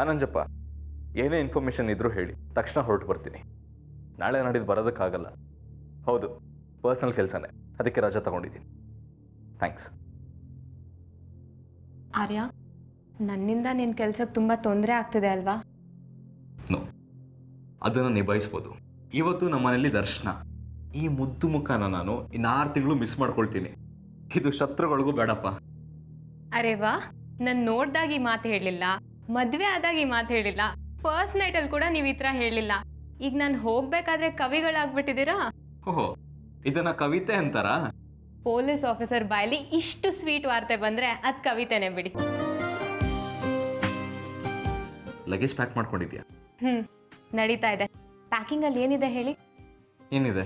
ಆನಂಜಪ್ಪ, ಏನೇ ಇನ್ಫಾರ್ಮೇಷನ್ ಇದ್ರೂ ಹೇಳಿ, ತಕ್ಷಣ ಹೊರಟು ಬರ್ತೀನಿ. ನಾಳೆ ನಾಡಿದ್ದು ಬರೋದಕ್ಕಾಗಲ್ಲ. ಹೌದು, ಪರ್ಸನಲ್ ಕೆಲಸನೇ, ಅದಕ್ಕೆ ರಜಾ ತಗೊಂಡಿದ್ದೀನಿ. ಥ್ಯಾಂಕ್ಸ್. ಆರ್ಯ, ನನ್ನಿಂದ ನಿನ್ನ ಕೆಲಸಕ್ಕೆ ತುಂಬ ತೊಂದರೆ ಆಗ್ತಿದೆ ಅಲ್ವಾ? ನೋ, ಅದನ್ನು ನಿಭಾಯಿಸ್ಬೋದು. ಇವತ್ತು ನಮ್ಮ ಮನೇಲಿ ದರ್ಶನ. ಈ ಮುದ್ದು ಮುಖನ ನಾನು ಇನ್ನು 6 ತಿಂಗಳು ಮಿಸ್ ಮಾಡ್ಕೊಳ್ತೀನಿ. ಇದು ಶತ್ರುಗಳಿಗೂ ಬೇಡಪ್ಪ. ಅರೆ ವಾ, ನಾನು ನೋಡ್ದಾಗ ಈ ಮಾತು ಹೇಳಲಿಲ್ಲ, ಮದುವೆ ಆದಾಗ ಈ ಮಾತು ಹೇಳಿಲ್ಲ, ಫಸ್ಟ್ ನೈಟಲ್ಲಿ ಕೂಡ ನೀವು ಈ ಥರ ಹೇಳಲಿಲ್ಲ. ಈಗ ನಾನು ಹೋಗ್ಬೇಕಾದ್ರೆ ಕವಿಗಳಾಗ್ಬಿಟ್ಟಿದ್ದೀರಾ? ಓಹೋ, ಇದನ್ನ ಕವಿತೆ ಅಂತಾರ? ಪೊಲೀಸ್ ಆಫೀಸರ್ ಬಾಯಲ್ಲಿ ಇಷ್ಟು ಸ್ವೀಟ್ ವಾರ್ತೆ ಬಂದರೆ ಅದು ಕವಿತೆನೇ ಬಿಡಿ. ಲಗೇಜ್ ಪ್ಯಾಕ್ ಮಾಡ್ಕೊಂಡಿದ್ಯಾ? ನಡೀತಾ ಇದೆ. ಪ್ಯಾಕಿಂಗಲ್ಲಿ ಏನಿದೆ ಹೇಳಿ? ಏನಿದೆ?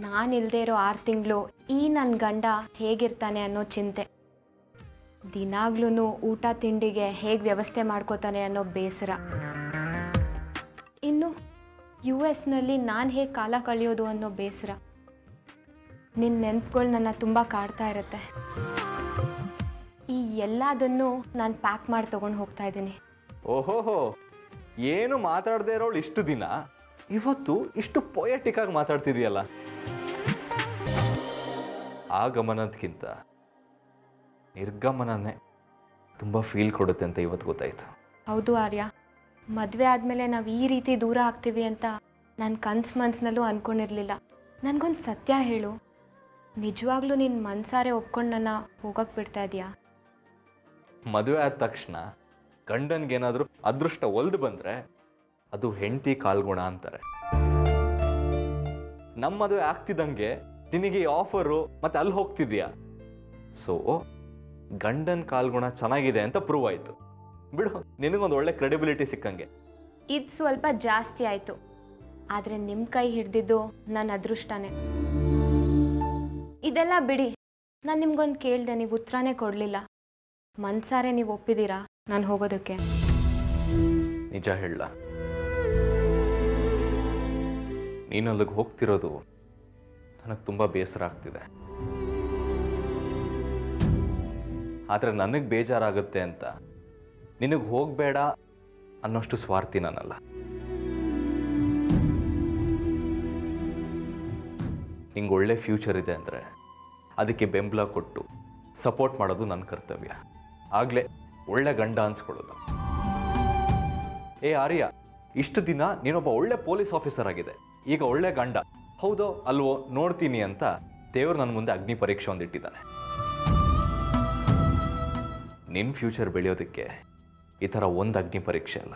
ನಾನು ಇಲ್ಲದೆ ಇರೋ 6 ತಿಂಗಳು ಈ ನನ್ನ ಗಂಡ ಹೇಗಿರ್ತಾನೆ ಅನ್ನೋ ಚಿಂತೆ, ದಿನಾಗ್ಲೂ ಊಟ ತಿಂಡಿಗೆ ಹೇಗೆ ವ್ಯವಸ್ಥೆ ಮಾಡ್ಕೋತಾನೆ ಅನ್ನೋ ಬೇಸರ, ಇನ್ನು US ನಾನು ಹೇಗೆ ಕಾಲ ಕಳೆಯೋದು ಅನ್ನೋ ಬೇಸರ. ನಿನ್ನ ನೆನಪುಗಳು ನನ್ನ ತುಂಬ ಕಾಡ್ತಾ ಇರುತ್ತೆ. ಈ ಎಲ್ಲದನ್ನು ನಾನು ಪ್ಯಾಕ್ ಮಾಡಿ ತೊಗೊಂಡು ಹೋಗ್ತಾ ಇದ್ದೀನಿ. ಓಹೋಹೋ, ಏನು ಮಾತಾಡದೇ ಇರೋಳು ಇಷ್ಟು ದಿನ ಇವತ್ತು ಇಷ್ಟು ಪೊಯೆಟಿಕ್ ಆಗಿ ಮಾತಾಡ್ತಿದೆಯಲ್ಲ. ಆಗಮನದಕ್ಕಿಂತ ನಿರ್ಗಮನನೇ ತುಂಬ ಫೀಲ್ ಕೊಡುತ್ತೆ ಅಂತ ಇವತ್ತು ಗೊತ್ತಾಯ್ತು. ಹೌದು ಆರ್ಯ, ಮದುವೆ ಆದಮೇಲೆ ನಾವು ಈ ರೀತಿ ದೂರ ಆಗ್ತೀವಿ ಅಂತ ನಾನು ಮನ್ಸಿನಲ್ಲೂ ಅಂದ್ಕೊಂಡಿರಲಿಲ್ಲ. ನನಗೊಂದು ಸತ್ಯ ಹೇಳು, ನಿಜವಾಗ್ಲೂ ನಿನ್ನ ಮನಸಾರೆ ಒಪ್ಕೊಂಡು ನನ್ನ ಹೋಗಕ್ಕೆ ಬಿಡ್ತಾ ಇದೆಯಾ? ಮದುವೆ ಆದ ತಕ್ಷಣ ಗಂಡನ್ಗೇನಾದರೂ ಅದೃಷ್ಟ ಒಲ್ದು ಬಂದರೆ ಅದು ಹೆಂಡತಿ ಕಾಲ್ಗುಣ ಅಂತಾರೆ. ನಮ್ಮ ಮದುವೆ ಆಗ್ತಿದ್ದಂಗೆ ನಿನಗೆ ಈ ಆಫರು ಮತ್ತೆ ಅಲ್ಲಿ ಹೋಗ್ತಿದ್ಯಾ. ಸೊ ಗಂಡನ್ ಕಾಲ್ಗುಣ ಚೆನ್ನಾಗಿದೆ ಅಂತ ಪ್ರೂವ್ ಆಯಿತು. ಬಿಡು, ನಿನಗೊಂದು ಒಳ್ಳೆ ಕ್ರೆಡಿಬಿಲಿಟಿ ಸಿಕ್ಕಂಗೆ. ಇದು ಸ್ವಲ್ಪ ಜಾಸ್ತಿ ಆಯಿತು, ಆದರೆ ನಿಮ್ಮ ಕೈ ಹಿಡ್ದಿದ್ದು ನನ್ನ ಅದೃಷ್ಟನೇ. ಇದೆಲ್ಲ ಬಿಡಿ, ನಾನು ನಿಮ್ಗೊಂದು ಕೇಳಿದೆ, ನೀವು ಉತ್ತರನೇ ಕೊಡಲಿಲ್ಲ. ಮನ್ಸಾರೆ ನೀವು ಒಪ್ಪಿದ್ದೀರಾ ನಾನು ಹೋಗೋದಕ್ಕೆ? ನಿಜ ಹೇಳ, ನೀನು ಅಲ್ಲಿಗೆ ಹೋಗ್ತಿರೋದು ನನಗೆ ತುಂಬ ಬೇಸರ ಆಗ್ತಿದೆ. ಆದರೆ ನನಗೆ ಬೇಜಾರಾಗುತ್ತೆ ಅಂತ ನಿನಗೆ ಹೋಗಬೇಡ ಅನ್ನೋಷ್ಟು ಸ್ವಾರ್ಥಿ ನಾನಲ್ಲ. ನಿಂಗೆ ಒಳ್ಳೆ ಫ್ಯೂಚರ್ ಇದೆ ಅಂದರೆ ಅದಕ್ಕೆ ಬೆಂಬಲ ಕೊಟ್ಟು ಸಪೋರ್ಟ್ ಮಾಡೋದು ನನ್ನ ಕರ್ತವ್ಯ. ಆಗಲೇ ಒಳ್ಳೆ ಗಂಡ ಅನ್ಸ್ಕೊಳ್ಳೋದು. ಏ ಆರ್ಯ, ಇಷ್ಟು ದಿನ ನೀನೊಬ್ಬ ಒಳ್ಳೆ ಪೊಲೀಸ್ ಆಫೀಸರ್ ಆಗಿದೆ, ಈಗ ಒಳ್ಳೆ ಗಂಡ ಹೌದೋ ಅಲ್ವೋ ನೋಡ್ತೀನಿ ಅಂತ ದೇವರು ನನ್ನ ಮುಂದೆ ಅಗ್ನಿ ಪರೀಕ್ಷೆ ಒಂದಿಟ್ಟಿದ್ದಾನೆ. ನಿನ್ನ ಫ್ಯೂಚರ್ ಬೆಳೆಯೋದಕ್ಕೆ ಈ ಥರ ಒಂದು ಅಗ್ನಿ ಪರೀಕ್ಷೆ ಅಲ್ಲ,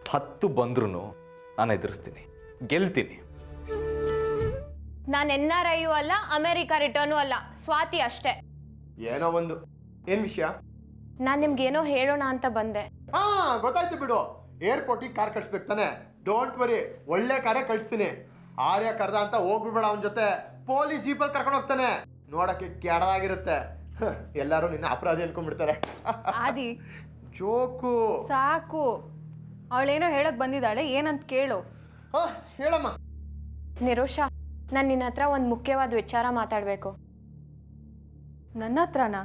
10 ಬಂದ್ರೂ ನಾನು ಎದುರಿಸ್ತೀನಿ, ಗೆಲ್ತೀನಿ. ನಾನು NRI ಅಲ್ಲ, ಅಮೆರಿಕಾ ರಿಟರ್ನು ಅಲ್ಲ, ಸ್ವಾತಿ ಅಷ್ಟೇ. ಏನೋ ಒಂದು. ಏನ್ ವಿಷಯ? ನಾನು ನಿಮ್ಗೇನೋ ಹೇಳೋಣ ಅಂತ ಬಂದೆ. ಹಾ, ಗೊತ್ತಾಯ್ತು ಬಿಡು. ಏರ್ಪೋರ್ಟಿಗೆ ಕಾರ್ ಕಳಿಸ್ಬೇಕು ತಾನೆ? ಡೋಂಟ್ ವರಿ, ಒಳ್ಳೆ ಕಾರೇ ಕಳಿಸ್ತೀನಿ. ಆರ್ಯ ಕರ್ದ ಅಂತ ಹೋಗ್ಬಿಡ್ಬೇಡ, ಅವನ ಜೊತೆ ಪೊಲೀಸ್ ಜೀಪಲ್ಲಿ ಕರ್ಕೊಂಡು ಹೋಗ್ತಾನೆ. ನೋಡಕ್ಕೆ ಕೆಡದಾಗಿರುತ್ತೆ. ಎಲ್ಲರೂ ನಿನ್ನ ಅಪರಾಧಿ ಅನ್ಕೊಂಡ್ಬಿಡ್ತಾರೆ. ಆದಿ, ಜೋಕು ಸಾಕು. ಅವಳೇನೋ ಹೇಳಕ್ ಬಂದಿದ್ದಾಳೆ, ಏನಂತ ಕೇಳು. ಹಾ, ಹೇಳಮ್ಮ. ನಿರೋಷಾ, ನಾನು ನಿನ್ನ ಹತ್ರ ಒಂದು ಮುಖ್ಯವಾದ ವಿಚಾರ ಮಾತಾಡಬೇಕು. ನನ್ನ ಹತ್ರನಾ?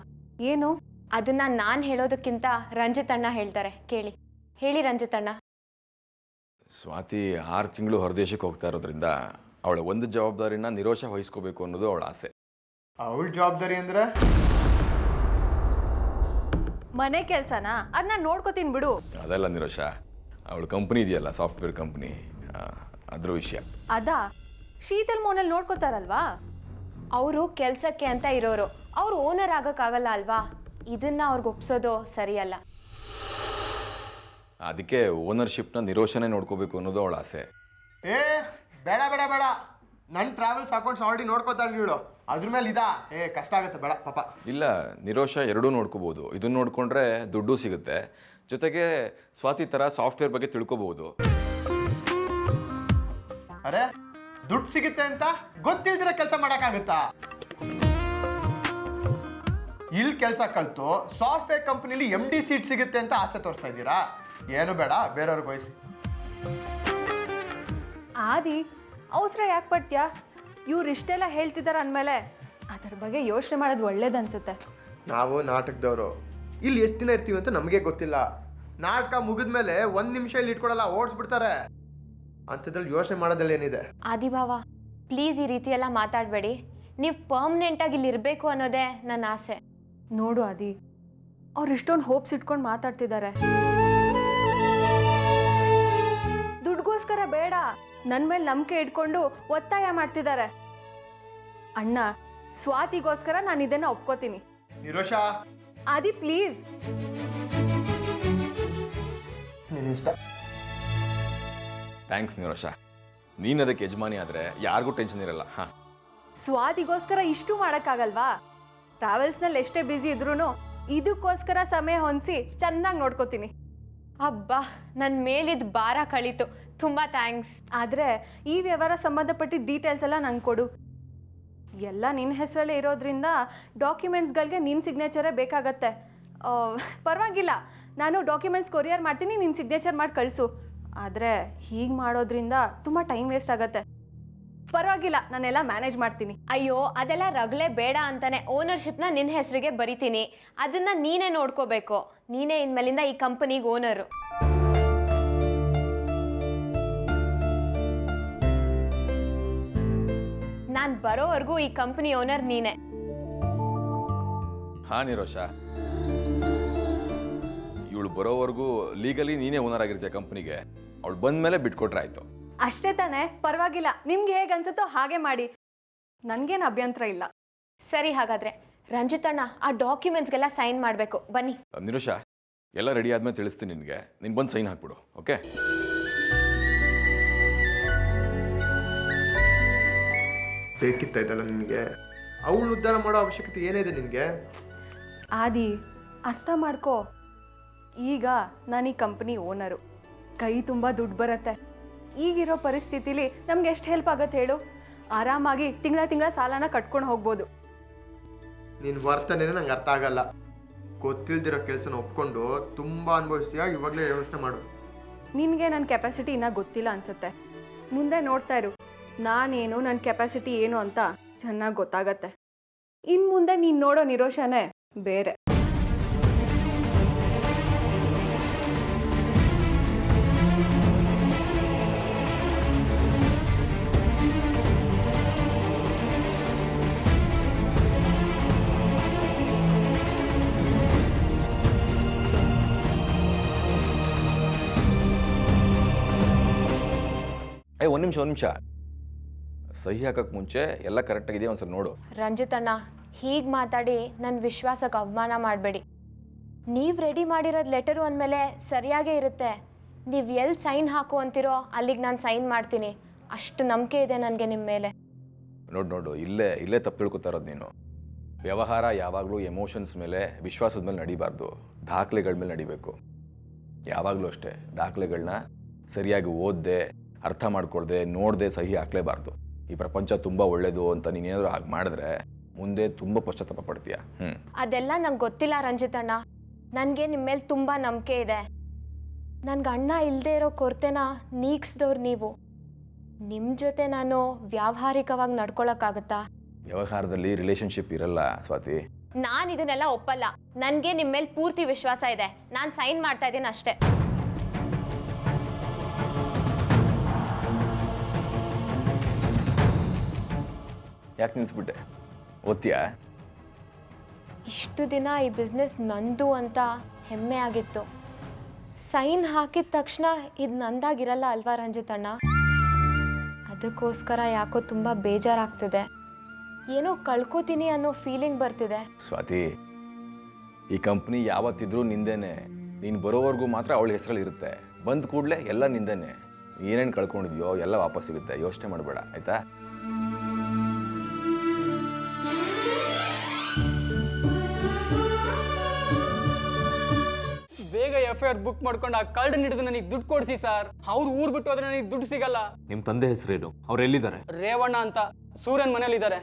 ಏನು? ಅದನ್ನ ನಾನು ಹೇಳೋದಕ್ಕಿಂತ ರಂಜಿತ್ ಅಣ್ಣ ಹೇಳ್ತಾರೆ, ಕೇಳಿ. ಹೇಳಿ ರಂಜಿತ್ ಅಣ್ಣ. ಸ್ವಾತಿ 6 ತಿಂಗಳು ಹೊರದೇಶಕ್ಕೆ ಹೋಗ್ತಾ ಇರೋದ್ರಿಂದ ಅವಳ ಒಂದು ಜವಾಬ್ದಾರಿನ ನಿರೋಷ ವಹಿಸ್ಕೋಬೇಕು ಅನ್ನೋದು ಅವಳ ಆಸೆ. ಅವಳ ಜವಾಬ್ದಾರಿ ಅಂದ್ರೆ ಮನೆ ಕೆಲ್ಸನಾ? ಅದನ್ನ ನೋಡ್ಕೋತೀನಿ ಬಿಡು. ಅದೆಲ್ಲ ನಿರೋಷ, ಅವಳ ಕಂಪ್ನಿ ಇದೆಯಲ್ಲ, ಸಾಫ್ಟ್ವೇರ್ ಕಂಪ್ನಿ, ಅದ್ರ ವಿಷಯ. ಅದಾ ಶೀತಲ್ ಮೋನಲ್ಲಿ ನೋಡ್ಕೋತಾರಲ್ವಾ? ಅವರು ಕೆಲಸಕ್ಕೆ ಅಂತ ಇರೋರು, ಅವ್ರು ಓನರ್ ಆಗೋಕ್ಕಾಗಲ್ಲ ಅಲ್ವಾ? ಇದನ್ನ ಅವ್ರಿಗೆ ಒಪ್ಸೋದು ಸರಿಯಲ್ಲ. ಅದಕ್ಕೆ ಓನರ್ಶಿಪ್ನ ನಿರೋಷನೇ ನೋಡ್ಕೋಬೇಕು ಅನ್ನೋದು ಅವಳ ಆಸೆ. ಏ ಬೇಡ ಬೇಡ ಬೇಡ, ನನ್ನ ಟ್ರಾವೆಲ್ಸ್ ಅಕೌಂಟ್ಸ್ ಆಲ್ರೆಡಿ ನೋಡ್ಕೋತಾಳೆ ನೀಳು, ಅದ್ರ ಮೇಲೆ ಇದಾ? ಕಷ್ಟ ಆಗುತ್ತೆ, ಬೇಡ ಪಾಪ. ಇಲ್ಲ, ನಿರೋಷ ಎರಡೂ ನೋಡ್ಕೋಬಹುದು. ಇದನ್ನ ನೋಡ್ಕೊಂಡ್ರೆ ದುಡ್ಡು ಸಿಗುತ್ತೆ, ಜೊತೆಗೆ ಸ್ವಾತಿ ಥರ ಸಾಫ್ಟ್ವೇರ್ ಬಗ್ಗೆ ತಿಳ್ಕೊಬಹುದು. ಅರೆ, ದುಡ್ಡು ಸಿಗುತ್ತೆ ಅಂತ ಗೊತ್ತಿಲ್ದಿರ ಕೆಲಸ ಮಾಡೋಕ್ಕಾಗುತ್ತಾ? ಇಲ್ಲಿ ಕೆಲಸ ಕಲ್ತು ಸಾಫ್ಟ್ವೇರ್ ಕಂಪ್ನಿಲಿ MD ಸೀಟ್ ಸಿಗುತ್ತೆ ಅಂತ ಆಸೆ ತೋರಿಸ್ತಾ ಇದ್ದೀರಾ? ಏನು ಬೇಡ, ಬೇರೆಯವ್ರಿಗೆ ವಹಿಸಿ. ಆದಿ, ಅವಸರ ಯಾಕೆ ಪಡ್ತೀಯಾ? ಇವ್ರು ಇಷ್ಟೆಲ್ಲ ಹೇಳ್ತಿದಾರ ಅಂದಮೇಲೆ ಅದ್ರ ಬಗ್ಗೆ ಯೋಚನೆ ಮಾಡೋದು ಒಳ್ಳೇದನ್ಸುತ್ತೆ. ನಾವು ನಾಟಕದವರು ಇಲ್ಲಿ ಎಷ್ಟು ದಿನ ಇರ್ತೀವಿ ಅಂತ ನಮಗೆ ಗೊತ್ತಿಲ್ಲ. ನಾಟಕ ಮುಗಿದ್ಮೇಲೆ 1 ನಿಮಿಷ ಇಲ್ಲಿ ಇಟ್ಕೊಡಲ್ಲ, ಓಡಿಸ್ಬಿಡ್ತಾರೆ. ಅಂಥದ್ರಲ್ಲಿ ಯೋಚನೆ ಮಾಡೋದ್ರಲ್ಲಿ ಏನಿದೆ? ಆದಿಭಾವ, ಪ್ಲೀಸ್ ಈ ರೀತಿ ಎಲ್ಲ ಮಾತಾಡಬೇಡಿ. ನೀವು ಪರ್ಮನೆಂಟಾಗಿ ಇಲ್ಲಿ ಇರಬೇಕು ಅನ್ನೋದೇ ನನ್ನ ಆಸೆ. ನೋಡು ಆದಿ, ಅವ್ರು ಇಷ್ಟೊಂದು ಹೋಪ್ಸ್ ಇಟ್ಕೊಂಡು ಮಾತಾಡ್ತಿದ್ದಾರೆ. ದುಡ್ಗೋಸ್ಕರ ಬೇಡ, ನನ್ನ ಮೇಲೆ ನಂಬಿಕೆ ಇಟ್ಕೊಂಡು ಒತ್ತಾಯ ಮಾಡ್ತಿದ್ದಾರೆ. ಅಣ್ಣ, ಸ್ವಾತಿಗೋಸ್ಕರ ನಾನು ಇದನ್ನ ಒಪ್ಕೋತೀನಿ. ನಿರೋಷ, ಆದಿ ಪ್ಲೀಸ್. ನಿನ್ನಿಷ್ಟ. ಥ್ಯಾಂಕ್ಸ್ ನಿರೋಷ. ನೀನು ಅದಕ್ಕೆ ಯಜಮಾನಿ ಆದರೆ ಯಾರಿಗೂ ಟೆನ್ಷನ್ ಇರಲ್ಲ. ಹಾಂ, ಸ್ವಾತಿಗೋಸ್ಕರ ಇಷ್ಟು ಮಾಡೋಕ್ಕಾಗಲ್ವಾ? ಟ್ರಾವೆಲ್ಸ್ನಲ್ಲಿ ಎಷ್ಟೇ ಬ್ಯುಸಿ ಇದ್ರೂ ಇದಕ್ಕೋಸ್ಕರ ಸಮಯ ಹೊಂದಿಸಿ ಚೆನ್ನಾಗಿ ನೋಡ್ಕೋತೀನಿ. ಅಬ್ಬಾ, ನನ್ನ ಮೇಲಿದ್ದ ಭಾರ ಕಳೀತು. ತುಂಬ ಥ್ಯಾಂಕ್ಸ್. ಆದರೆ ಈ ವ್ಯವಹಾರ ಸಂಬಂಧಪಟ್ಟಿದ್ದ ಡೀಟೇಲ್ಸ್ ಎಲ್ಲ ನಂಗೆ ಕೊಡು. ಎಲ್ಲ ನಿನ್ನ ಹೆಸರಲ್ಲೇ ಇರೋದ್ರಿಂದ ಡಾಕ್ಯುಮೆಂಟ್ಸ್ಗಳಿಗೆ ನಿನ್ನ ಸಿಗ್ನೇಚರೇ ಬೇಕಾಗತ್ತೆ. ಪರವಾಗಿಲ್ಲ, ನಾನು ಡಾಕ್ಯುಮೆಂಟ್ಸ್ ಕೊರಿಯರ್ ಮಾಡ್ತೀನಿ, ನಿನ್ನ ಸಿಗ್ನೇಚರ್ ಮಾಡಿ ಕಳಿಸು. ಆದರೆ ಹೀಗೆ ಮಾಡೋದ್ರಿಂದ ತುಂಬ ಟೈಮ್ ವೇಸ್ಟ್ ಆಗುತ್ತೆ. ಪರವಾಗಿಲ್ಲ, ನಾನೆಲ್ಲ ಮ್ಯಾನೇಜ್ ಮಾಡ್ತೀನಿ. ಅಯ್ಯೋ, ಅದೆಲ್ಲ ರಗಳೆ ಬೇಡ ಅಂತಾನೆ ಓನರ್ಶಿಪ್ನ ನಿನ್ನ ಹೆಸರಿಗೆ ಬರಿತೀನಿ. ಅದನ್ನು ನೀನೇ ನೋಡ್ಕೋಬೇಕು. ನೀನೇ ಇನ್ಮೇಲಿಂದ ಈ ಕಂಪನಿಗೆ ಓನರು. ನಾನು ಬರೋವರೆಗೂ ಈ ಕಂಪನಿ ಓನರ್ ನೀನೇ. ಹಾಂ ನಿರೋಷ, ಇವಳು ಬರೋವರೆಗೂ ಲೀಗಲಿ ನೀನೇ ಓನರ್ ಆಗಿರ್ತೀಯ ಕಂಪ್ನಿಗೆ. ಅವಳು ಬಂದ ಮೇಲೆ ಬಿಟ್ಕೊಟ್ರೆ ಆಯಿತು. ಅಷ್ಟೇ ತಾನೇ? ಪರವಾಗಿಲ್ಲ, ನಿಮ್ಗೆ ಹೇಗೆ ಅನ್ಸುತ್ತೋ ಹಾಗೆ ಮಾಡಿ, ನನಗೇನು ಅಭ್ಯಂತರ ಇಲ್ಲ. ಸರಿ, ಹಾಗಾದರೆ ರಂಜಿತಣ್ಣ, ಆ ಡಾಕ್ಯುಮೆಂಟ್ಸ್ಗೆಲ್ಲ ಸೈನ್ ಮಾಡಬೇಕು. ಬನ್ನಿ. ನಿರೋಷ, ಎಲ್ಲ ರೆಡಿ ಆದ್ಮೇಲೆ ತಿಳಿಸ್ತೀನಿ ನಿನಗೆ. ನೀನು ಬಂದು ಸೈನ್ ಹಾಕ್ಬಿಡು. ಓಕೆ? ಬೇಕಿತ್ತಾಯ್ತಲ್ಲ ನಿನಗೆ? ಅವಳು ಉದ್ಧಾರ ಮಾಡೋ ಅವಶ್ಯಕತೆ ಏನಿದೆ ನಿನಗೆ? ಆದಿ, ಅರ್ಥ ಮಾಡ್ಕೋ. ಈಗ ನಾನು ಈ ಕಂಪ್ನಿ ಓನರು, ಕೈ ತುಂಬ ದುಡ್ಡು ಬರುತ್ತೆ. ಈಗಿರೋ ಪರಿಸ್ಥಿತಿಲಿ ನಮ್ಗೆ ಎಷ್ಟು ಹೆಲ್ಪ್ ಆಗತ್ತೆ ಹೇಳು? ಆರಾಮಾಗಿ ತಿಂಗಳ ಸಾಲನ ಕಟ್ಕೊಂಡು ಹೋಗ್ಬೋದು. ನಿನ್ನ ವರ್ತನೆ ನಂಗೆ ಅರ್ಥ ಆಗಲ್ಲ. ಗೊತ್ತಿಲ್ದಿರೋ ಕೆಲಸನ ಒಪ್ಕೊಂಡು ತುಂಬ ಅನುಭವಿಸ್ತೀಯ. ಇವಾಗಲೇ ಯೋಚನೆ ಮಾಡು. ನಿನಗೆ ನನ್ನ ಕೆಪಾಸಿಟಿ ಇನ್ನೂ ಗೊತ್ತಿಲ್ಲ ಅನ್ಸುತ್ತೆ. ಮುಂದೆ ನೋಡ್ತಾ ಇರು, ನಾನೇನು, ನನ್ನ ಕೆಪಾಸಿಟಿ ಏನು ಅಂತ ಚೆನ್ನಾಗಿ ಗೊತ್ತಾಗತ್ತೆ. ಇನ್ನು ಮುಂದೆ ನೀನು ನೋಡೋ ನಿರೋಷನೇ ಬೇರೆ. ಒಂದು ನಿಮಿಷ. ಸಹಿ ಹಾಕಕ್ಕೆ ಮುಂಚೆ ಎಲ್ಲ ಕರೆಕ್ಟಾಗಿದೆಯಾ ಒಂದ್ಸಲ ನೋಡು. ರಂಜಿತಣ್ಣ, ಹೀಗೆ ಮಾತಾಡಿ ನನ್ನ ವಿಶ್ವಾಸಕ್ಕೆ ಅವಮಾನ ಮಾಡಬೇಡಿ. ನೀವು ರೆಡಿ ಮಾಡಿರೋದು ಲೆಟರು ಅಂದಮೇಲೆ ಸರಿಯಾಗೇ ಇರುತ್ತೆ. ನೀವು ಎಲ್ಲಿ ಸೈನ್ ಹಾಕು ಅಂತಿರೋ ಅಲ್ಲಿಗೆ ನಾನು ಸೈನ್ ಮಾಡ್ತೀನಿ. ಅಷ್ಟು ನಂಬಿಕೆ ಇದೆ ನನಗೆ ನಿಮ್ಮ ಮೇಲೆ. ನೋಡು, ಇಲ್ಲೇ ತಪ್ಪು ತಿಳ್ಕೊತಾ ಇರೋದು ನೀನು. ವ್ಯವಹಾರ ಯಾವಾಗಲೂ ಎಮೋಷನ್ಸ್ ಮೇಲೆ, ವಿಶ್ವಾಸದ ಮೇಲೆ ನಡಿಬಾರ್ದು, ದಾಖಲೆಗಳ ಮೇಲೆ ನಡಿಬೇಕು. ಯಾವಾಗಲೂ ಅಷ್ಟೇ, ದಾಖಲೆಗಳನ್ನ ಸರಿಯಾಗಿ ಓದದೆ, ಅರ್ಥ ಮಾಡ್ಕೊಳ್ದೆ, ನೋಡದೆ ಸಹಿ ಹಾಕ್ಲೇಬಾರ್ದು. ಈ ಪ್ರಪಂಚ ತುಂಬ ಒಳ್ಳೇದು ಅಂತ ನೀನೇನಾದರೂ ಹಾಗೆ ಮಾಡಿದ್ರೆ ಮುಂದೆ ತುಂಬ ಪಶ್ಚಾತ್ತಾಪ ಪಡ್ತೀಯ. ಅದೆಲ್ಲ ನಂಗೆ ಗೊತ್ತಿಲ್ಲ ರಂಜಿತಣ್ಣ. ನನಗೆ ನಿಮ್ಮ ಮೇಲೆ ತುಂಬ ನಂಬಿಕೆ ಇದೆ. ನನಗೆ ಅಣ್ಣ ಇಲ್ಲದೆ ಇರೋ ಕೊರತೆನ ನೀಗಿಸಿದವ್ರು ನೀವು. ನಿಮ್ಮ ಜೊತೆ ನಾನು ವ್ಯಾವಹಾರಿಕವಾಗಿ ನಡ್ಕೊಳಕ್ಕಾಗತ್ತಾ? ವ್ಯವಹಾರದಲ್ಲಿ ರಿಲೇಷನ್ಶಿಪ್ ಇರಲ್ಲ ಸ್ವಾತಿ. ನಾನು ಇದನ್ನೆಲ್ಲ ಒಪ್ಪಲ್ಲ. ನನಗೆ ನಿಮ್ಮ ಮೇಲೆ ಪೂರ್ತಿ ವಿಶ್ವಾಸ ಇದೆ. ನಾನು ಸೈನ್ ಮಾಡ್ತಾ ಇದ್ದೀನಿ ಅಷ್ಟೇ. ಯಾಕೆ ನಿಲ್ಲಿಸ್ಬಿಟ್ಟೆ? ಓದ್ತೀಯಾ? ಇಷ್ಟು ದಿನ ಈ ಬಿಸ್ನೆಸ್ ನಂದು ಅಂತ ಹೆಮ್ಮೆ ಆಗಿತ್ತು. ಸೈನ್ ಹಾಕಿದ ತಕ್ಷಣ ಇದು ನಂದಾಗಿರಲ್ಲ ಅಲ್ವಾ ರಂಜಿತಣ್ಣ? ಅದಕ್ಕೋಸ್ಕರ ಯಾಕೋ ತುಂಬ ಬೇಜಾರಾಗ್ತಿದೆ. ಏನೋ ಕಳ್ಕೊತೀನಿ ಅನ್ನೋ ಫೀಲಿಂಗ್ ಬರ್ತಿದೆ. ಸ್ವಾತಿ, ಈ ಕಂಪ್ನಿ ಯಾವತ್ತಿದ್ರೂ ನಿಂದೇನೆ. ನೀನು ಬರೋವರೆಗೂ ಮಾತ್ರ ಅವಳ ಹೆಸರಲ್ಲಿ ಇರುತ್ತೆ. ಬಂದ ಕೂಡಲೇ ಎಲ್ಲ ನಿಂದೇನೆ. ಏನೇನು ಕಳ್ಕೊಂಡಿದ್ಯೋ ಎಲ್ಲ ವಾಪಸ್ ಸಿಗುತ್ತೆ. ಯೋಚನೆ ಮಾಡಬೇಡ, ಆಯಿತಾ? ಬೇಗ FIR ಬುಕ್ ಮಾಡ್ಕೊಂಡು ಆ ಕಳ್ಳನ ಹಿಡಿದು ನನಗೆ ದುಡ್ಡು ಕೊಡಿಸಿ ಸರ್. ಅವ್ರು ಊರು ಬಿಟ್ಟು ಹೋದ್ರೆ ನನಗೆ ದುಡ್ಡು ಸಿಗಲ್ಲ. ನಿಮ್ಮ ತಂದೆ ಹೆಸರೇನು? ಅವ್ರು ಎಲ್ಲಿದ್ದಾರೆ? ರೇವಣ್ಣ ಅಂತ ಸೂರ್ಯನ್ ಮನೇಲಿದ್ದಾರೆ.